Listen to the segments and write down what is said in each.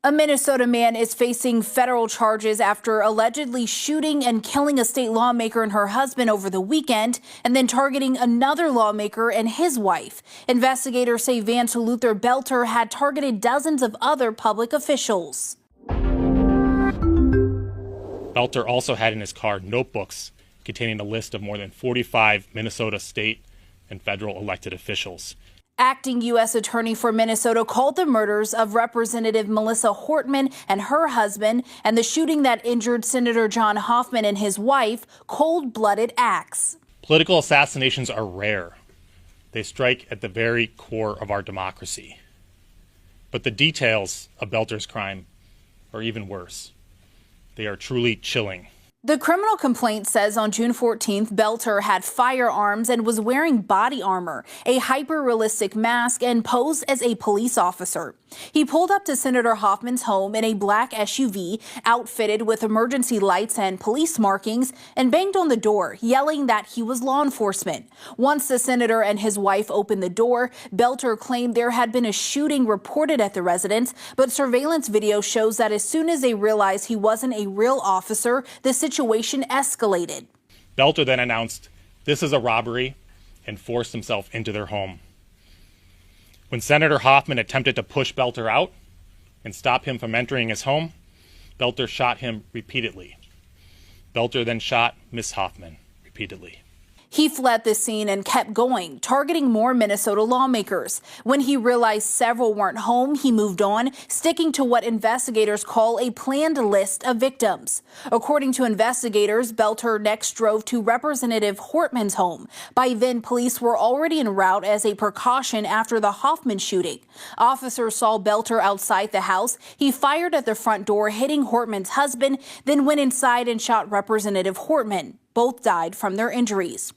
A Minnesota man is facing federal charges after allegedly shooting and killing a state lawmaker and her husband over the weekend, and then targeting another lawmaker and his wife. Investigators say Vance Luther Belter had targeted dozens of other public officials. Belter also had in his car notebooks containing a list of more than 45 Minnesota state and federal elected officials. Acting U.S. Attorney for Minnesota called the murders of Representative Melissa Hortman and her husband and the shooting that injured Senator John Hoffman and his wife cold-blooded acts. Political assassinations are rare. They strike at the very core of our democracy. But the details of Belter's crime are even worse. They are truly chilling. The criminal complaint says on June 14th, Belter had firearms and was wearing body armor, a hyper-realistic mask, and posed as a police officer. He pulled up to Senator Hoffman's home in a black SUV outfitted with emergency lights and police markings and banged on the door, yelling that he was law enforcement. Once the senator and his wife opened the door, Belter claimed there had been a shooting reported at the residence, but surveillance video shows that as soon as they realized he wasn't a real officer, the situation escalated. Belter then announced, "This is a robbery," and forced himself into their home. When Senator Hoffman attempted to push Belter out and stop him from entering his home, Belter shot him repeatedly. Belter then shot Miss Hoffman repeatedly. He fled the scene and kept going, targeting more Minnesota lawmakers. When he realized several weren't home, he moved on, sticking to what investigators call a planned list of victims. According to investigators, Belter next drove to Representative Hortman's home. By then, police were already en route as a precaution after the Hoffman shooting. Officers saw Belter outside the house. He fired at the front door, hitting Hortman's husband, then went inside and shot Representative Hortman. Both died from their injuries.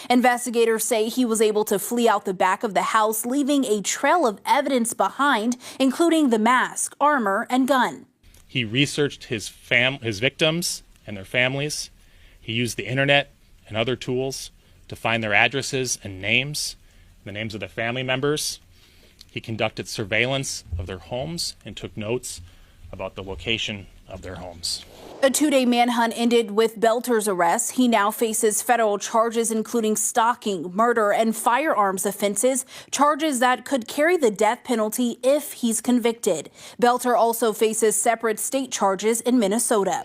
Investigators say he was able to flee out the back of the house, leaving a trail of evidence behind, including the mask, armor, and gun. He researched his victims and their families. He used the internet and other tools to find their addresses and names, the names of their family members. He conducted surveillance of their homes and took notes about the location of their homes. A two-day manhunt ended with Belter's arrest. He now faces federal charges, including stalking, murder, and firearms offenses, charges that could carry the death penalty if he's convicted. Belter also faces separate state charges in Minnesota.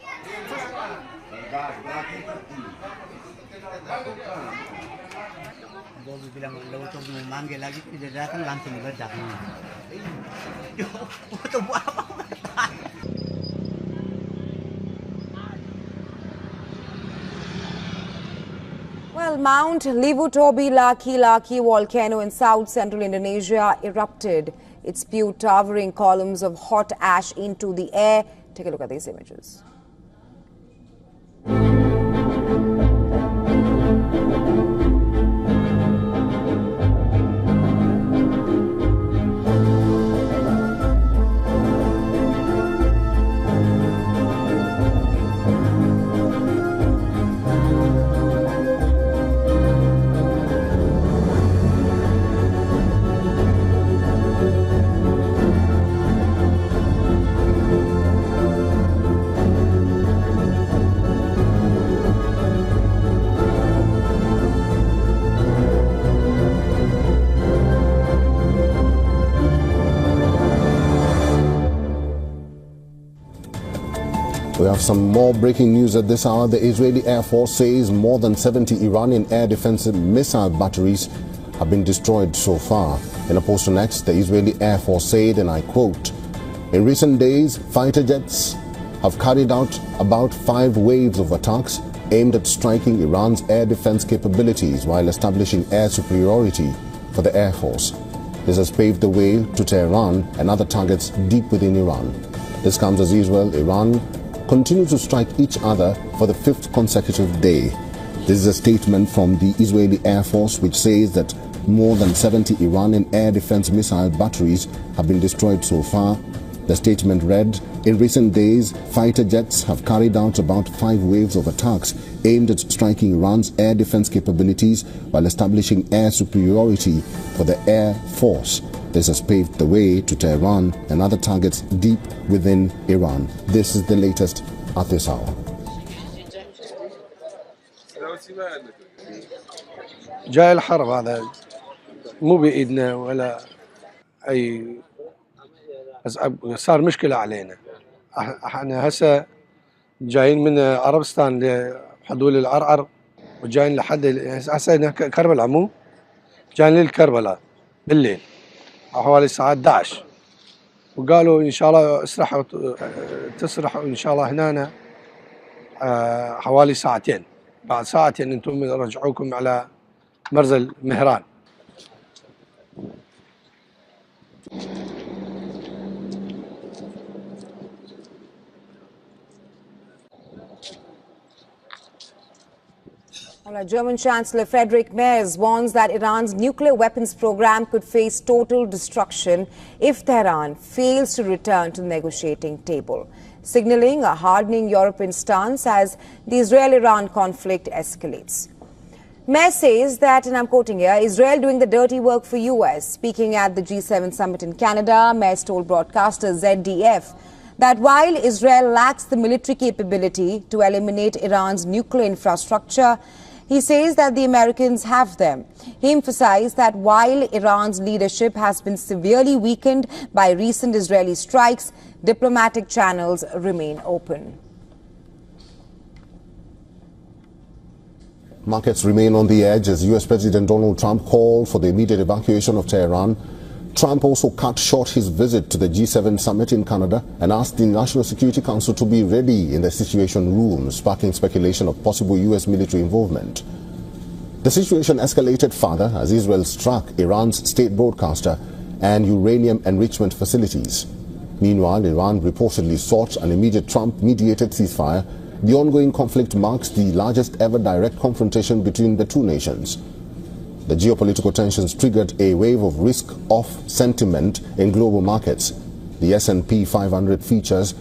Well, Mount Levutobi-Laki-Laki volcano in south-central Indonesia erupted. It spewed towering columns of hot ash into the air. Take a look at these images. We have some more breaking news at this hour. The Israeli Air Force says more than 70 Iranian air defensive missile batteries have been destroyed so far. In a post on X, the Israeli Air Force said, and I quote, "In recent days, fighter jets have carried out about 5 waves of attacks aimed at striking Iran's air defense capabilities while establishing air superiority for the Air Force. This has paved the way to Tehran and other targets deep within Iran. This comes as Israel, Iran continue to strike each other for the 5th consecutive day." This is a statement from the Israeli Air Force, which says that more than 70 Iranian air defense missile batteries have been destroyed so far. The statement read, "In recent days, fighter jets have carried out about 5 waves of attacks aimed at striking Iran's air defense capabilities while establishing air superiority for the Air Force. This has paved the way to Tehran and other targets deep within Iran. This is the latest at this hour. جاي الحرب هذا مو بإيدنا ولا أي صار مشكلة علينا. احنا هسه جايين من عربستان لحدود العرعر وجايين لحد هسه هنا كربلاء مو جايين للكربلاء بالليل حوالي الساعة 11 وقالوا إن شاء الله تسرحوا إن شاء الله هنا حوالي ساعتين بعد ساعتين أنتم رجعوكم على مرزل مهران. German Chancellor Friedrich Merz warns that Iran's nuclear weapons program could face total destruction if Tehran fails to return to the negotiating table, signaling a hardening European stance as the Israel-Iran conflict escalates. Merz says that, and I'm quoting here, Israel doing the dirty work for US. Speaking at the G7 summit in Canada, Merz told broadcaster ZDF that while Israel lacks the military capability to eliminate Iran's nuclear infrastructure, he says that the Americans have them. He emphasized that while Iran's leadership has been severely weakened by recent Israeli strikes, diplomatic channels remain open. Markets remain on the edge as US President Donald Trump called for the immediate evacuation of Tehran. Trump also cut short his visit to the G7 summit in Canada and asked the National Security Council to be ready in the Situation Room, sparking speculation of possible US military involvement. The situation escalated further as Israel struck Iran's state broadcaster and uranium enrichment facilities. Meanwhile, Iran reportedly sought an immediate Trump-mediated ceasefire. The ongoing conflict marks the largest ever direct confrontation between the two nations. The geopolitical tensions triggered a wave of risk-off sentiment in global markets. The S&P 500 futures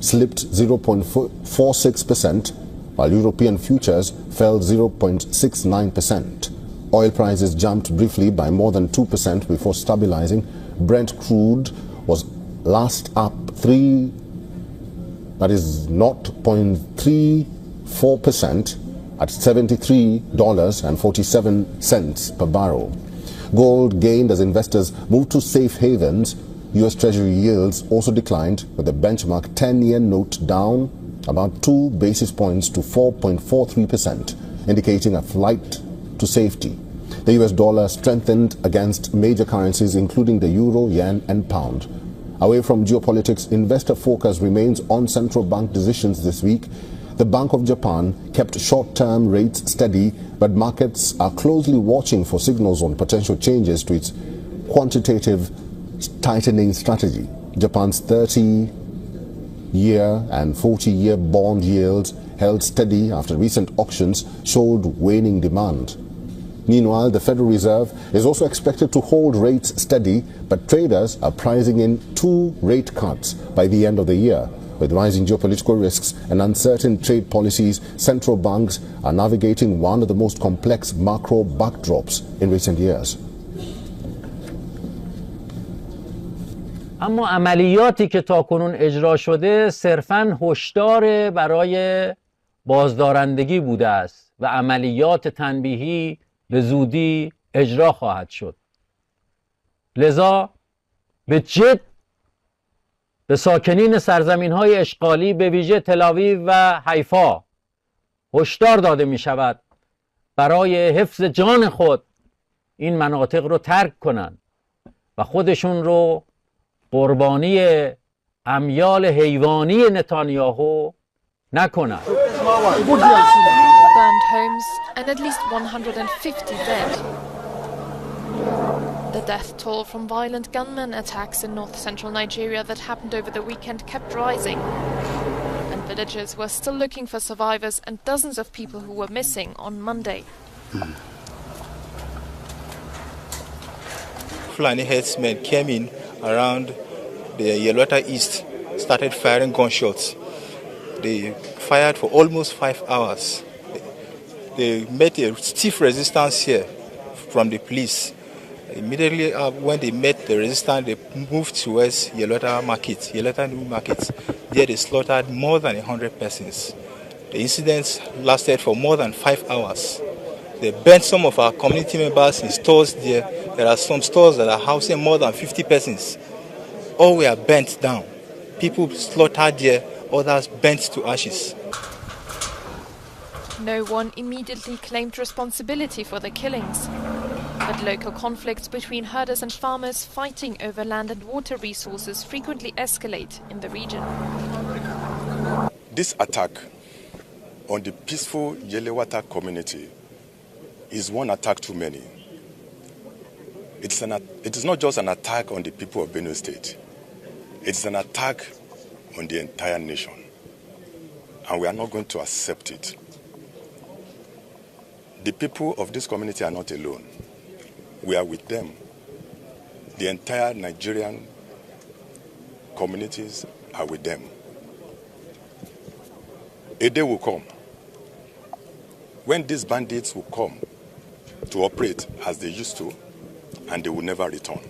slipped 0.46%, while European futures fell 0.69%. Oil prices jumped briefly by more than 2% before stabilizing. Brent crude was last up 0.34%. at $73.47 per barrel. Gold gained as investors moved to safe havens. U.S. Treasury yields also declined, with the benchmark 10-year note down about 2 basis points to 4.43%, indicating a flight to safety. The U.S. dollar strengthened against major currencies, including the euro, yen, and pound. Away from geopolitics, investor focus remains on central bank decisions this week. The Bank of Japan kept short-term rates steady, but markets are closely watching for signals on potential changes to its quantitative tightening strategy. Japan's 30-year and 40-year bond yields held steady after recent auctions showed waning demand. Meanwhile, the Federal Reserve is also expected to hold rates steady, but traders are pricing in 2 rate cuts by the end of the year. With rising geopolitical risks and uncertain trade policies, central banks are navigating one of the most complex macro backdrops in recent years. اما عملیاتی که تاکنون اجرا شده صرفاً هشدار برای بازدارندگی بوده است و عملیات تنبیهی به زودی اجرا خواهد شد. لذا به جد به ساکنین سرزمین‌های اشغالی به ویژه تل‌آویو و حیفا هشدار داده می‌شود برای حفظ جان خود این مناطق رو ترک کنند و خودشون رو قربانی امیال حیوانی نتانیاهو نکنند. Burned homes and at least 150 dead. The death toll from violent gunmen attacks in north-central Nigeria that happened over the weekend kept rising. And villagers were still looking for survivors and dozens of people who were missing on Monday. Fulani herdsmen came in around the Yelwata East, started firing gunshots. They fired for almost 5 hours. They met a stiff resistance here from the police. Immediately when they met the resistance, they moved towards Yelweta Market, Yelweta New Market. There they slaughtered more than 100 persons. The incidents lasted for more than 5 hours. They burnt some of our community members in stores there. There are some stores that are housing more than 50 persons. All were burnt down. People slaughtered there, others burnt to ashes. No one immediately claimed responsibility for the killings. But local conflicts between herders and farmers fighting over land and water resources frequently escalate in the region. This attack on the peaceful Yelewata community is one attack too many. It is not just an attack on the people of Benue State. It's an attack on the entire nation. And we are not going to accept it. The people of this community are not alone. We are with them. The entire Nigerian communities are with them. A day will come when these bandits will come to operate as they used to, and they will never return.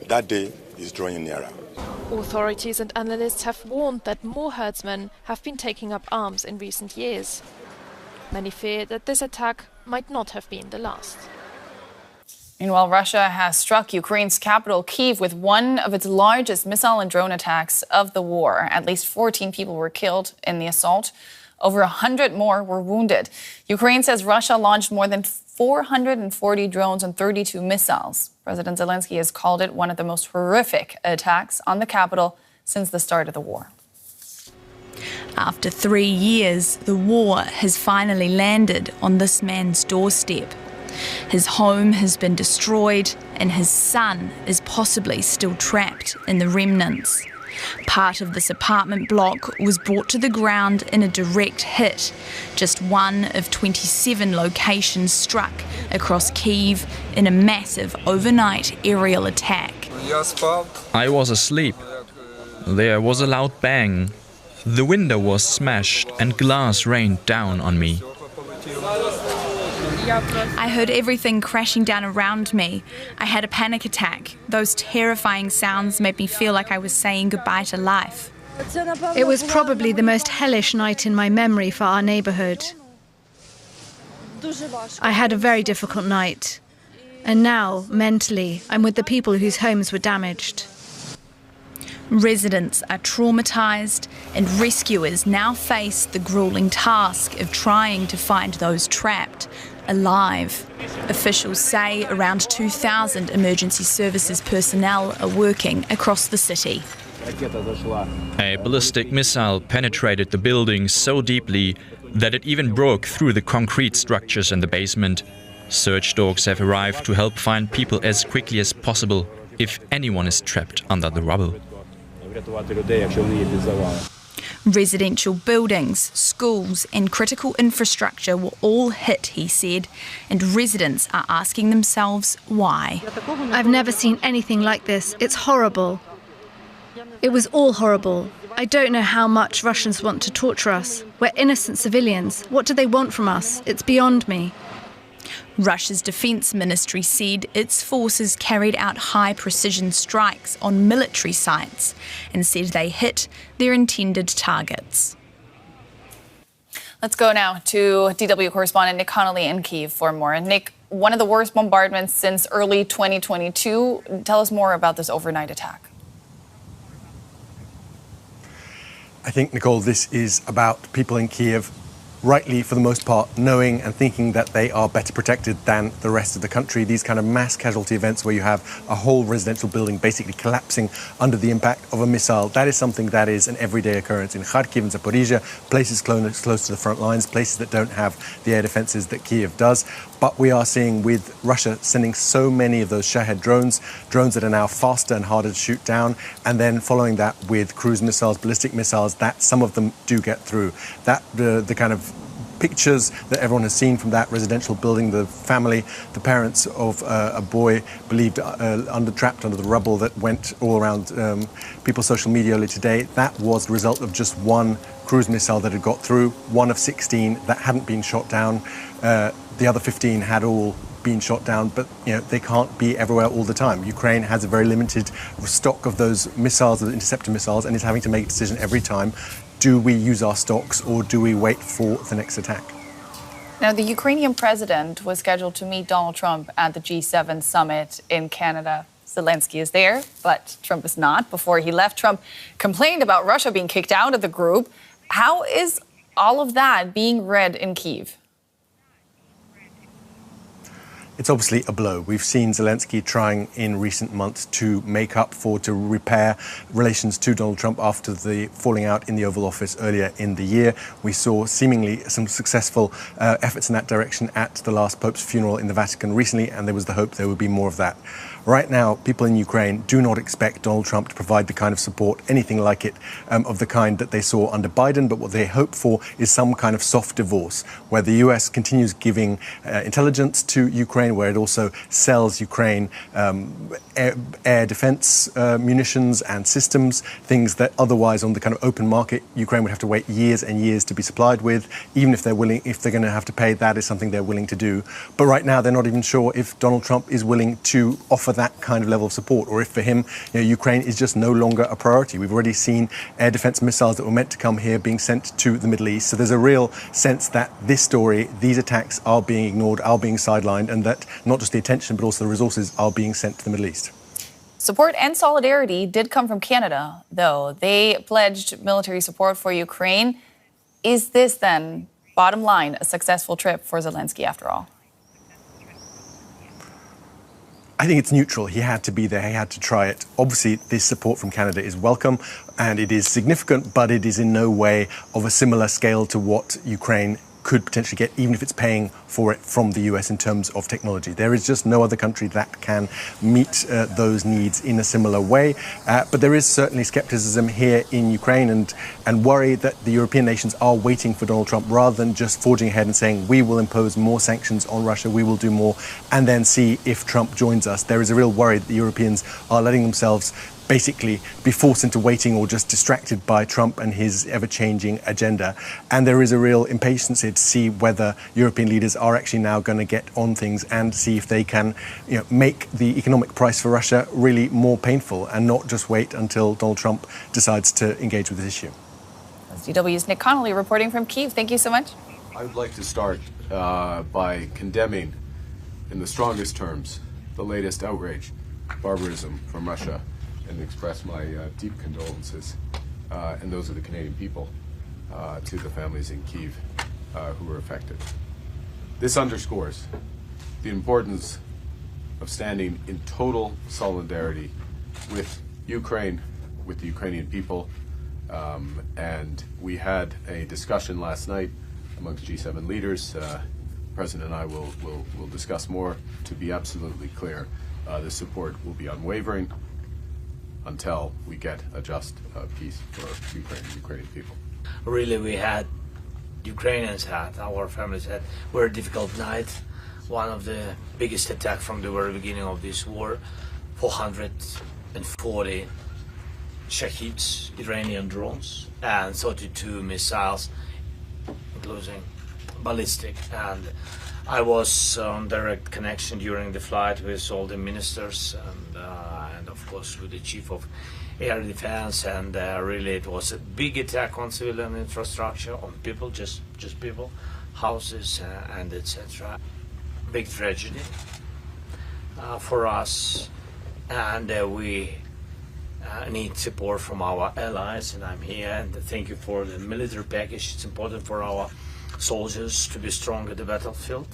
That day is drawing nearer. Authorities and analysts have warned that more herdsmen have been taking up arms in recent years. Many fear that this attack might not have been the last. Meanwhile, Russia has struck Ukraine's capital, Kyiv, with one of its largest missile and drone attacks of the war. At least 14 people were killed in the assault. Over 100 more were wounded. Ukraine says Russia launched more than 440 drones and 32 missiles. President Zelensky has called it one of the most horrific attacks on the capital since the start of the war. After 3 years, the war has finally landed on this man's doorstep. His home has been destroyed and his son is possibly still trapped in the remnants. Part of this apartment block was brought to the ground in a direct hit, just one of 27 locations struck across Kyiv in a massive overnight aerial attack. I was asleep. There was a loud bang. The window was smashed and glass rained down on me. I heard everything crashing down around me. I had a panic attack. Those terrifying sounds made me feel like I was saying goodbye to life. It was probably the most hellish night in my memory for our neighbourhood. I had a very difficult night. And now, mentally, I'm with the people whose homes were damaged. Residents are traumatised and rescuers now face the gruelling task of trying to find those trapped alive. Officials say around 2,000 emergency services personnel are working across the city. A ballistic missile penetrated the building so deeply that it even broke through the concrete structures in the basement. Search dogs have arrived to help find people as quickly as possible if anyone is trapped under the rubble. Residential buildings, schools and critical infrastructure were all hit, he said, and residents are asking themselves why. I've never seen anything like this. It's horrible. It was all horrible. I don't know how much Russians want to torture us. We're innocent civilians. What do they want from us? It's beyond me. Russia's defense ministry said its forces carried out high-precision strikes on military sites and said they hit their intended targets. Let's go now to DW correspondent Nick Connolly in Kyiv for more. Nick, one of the worst bombardments since early 2022. Tell us more about this overnight attack. I think, Nicole, this is about people in Kyiv rightly, for the most part, knowing and thinking that they are better protected than the rest of the country. These kind of mass casualty events where you have a whole residential building basically collapsing under the impact of a missile, that is something that is an everyday occurrence in Kharkiv and Zaporizhia, places close to the front lines, places that don't have the air defenses that Kyiv does. But we are seeing with Russia sending so many of those Shahed drones that are now faster and harder to shoot down, and then following that with cruise missiles, ballistic missiles, that some of them do get through. That the kind of pictures that everyone has seen from that residential building, the family, the parents of a boy believed trapped under the rubble that went all around people's social media earlier today, that was the result of just one cruise missile that had got through, one of 16 that hadn't been shot down. The other 15 had all been shot down, but they can't be everywhere all the time. Ukraine has a very limited stock of those missiles, the interceptor missiles, and is having to make a decision every time. Do we use our stocks or do we wait for the next attack? Now, the Ukrainian president was scheduled to meet Donald Trump at the G7 summit in Canada. Zelensky is there, but Trump is not. Before he left, Trump complained about Russia being kicked out of the group. How is all of that being read in Kyiv? It's obviously a blow. We've seen Zelensky trying in recent months to make up to repair relations to Donald Trump after the falling out in the Oval Office earlier in the year. We saw seemingly some successful efforts in that direction at the last Pope's funeral in the Vatican recently, and there was the hope there would be more of that. Right now, people in Ukraine do not expect Donald Trump to provide the kind of support, anything like it, of the kind that they saw under Biden, but what they hope for is some kind of soft divorce, where the US continues giving intelligence to Ukraine, where it also sells Ukraine air defense munitions and systems, things that otherwise on the kind of open market, Ukraine would have to wait years and years to be supplied with. Even if they're willing, if they're going to have to pay, that is something they're willing to do. But right now, they're not even sure if Donald Trump is willing to offer that kind of level of support, or if for him, Ukraine is just no longer a priority. We've already seen air defense missiles that were meant to come here being sent to the Middle East. So there's a real sense that this story, these attacks are being ignored, are being sidelined, and that not just the attention, but also the resources are being sent to the Middle East. Support and solidarity did come from Canada, though. They pledged military support for Ukraine. Is this then, bottom line, a successful trip for Zelensky after all? I think it's neutral. He had to be there. He had to try it. Obviously, this support from Canada is welcome and it is significant, but it is in no way of a similar scale to what Ukraine could potentially get, even if it's paying for it from the US in terms of technology. There is just no other country that can meet those needs in a similar way. But there is certainly skepticism here in Ukraine and worry that the European nations are waiting for Donald Trump rather than just forging ahead and saying, we will impose more sanctions on Russia, we will do more, and then see if Trump joins us. There is a real worry that the Europeans are letting themselves basically be forced into waiting or just distracted by Trump and his ever-changing agenda. And there is a real impatience here to see whether European leaders are actually now going to get on things and see if they can make the economic price for Russia really more painful and not just wait until Donald Trump decides to engage with this issue. That's DW's Nick Connolly reporting from Kyiv. Thank you so much. I would like to start by condemning in the strongest terms the latest outrage, barbarism from Russia, and express my deep condolences and those of the Canadian people to the families in Kyiv who were affected. This underscores the importance of standing in total solidarity with Ukraine, with the Ukrainian people, and we had a discussion last night amongst G7 leaders. The President and I will discuss more. To be absolutely clear, the support will be unwavering until we get a just peace for Ukrainian people. Really, Ukrainians had, our families had, very difficult night. One of the biggest attacks from the very beginning of this war, 440 Shaheeds, Iranian drones, and 32 missiles, including ballistic. And I was on direct connection during the flight with all the ministers and of course with the chief of air defense, and really it was a big attack on civilian infrastructure, on people, just people, houses and etc. Big tragedy for us, and we need support from our allies, and I'm here, and thank you for the military package. It's important for our soldiers to be strong at the battlefield.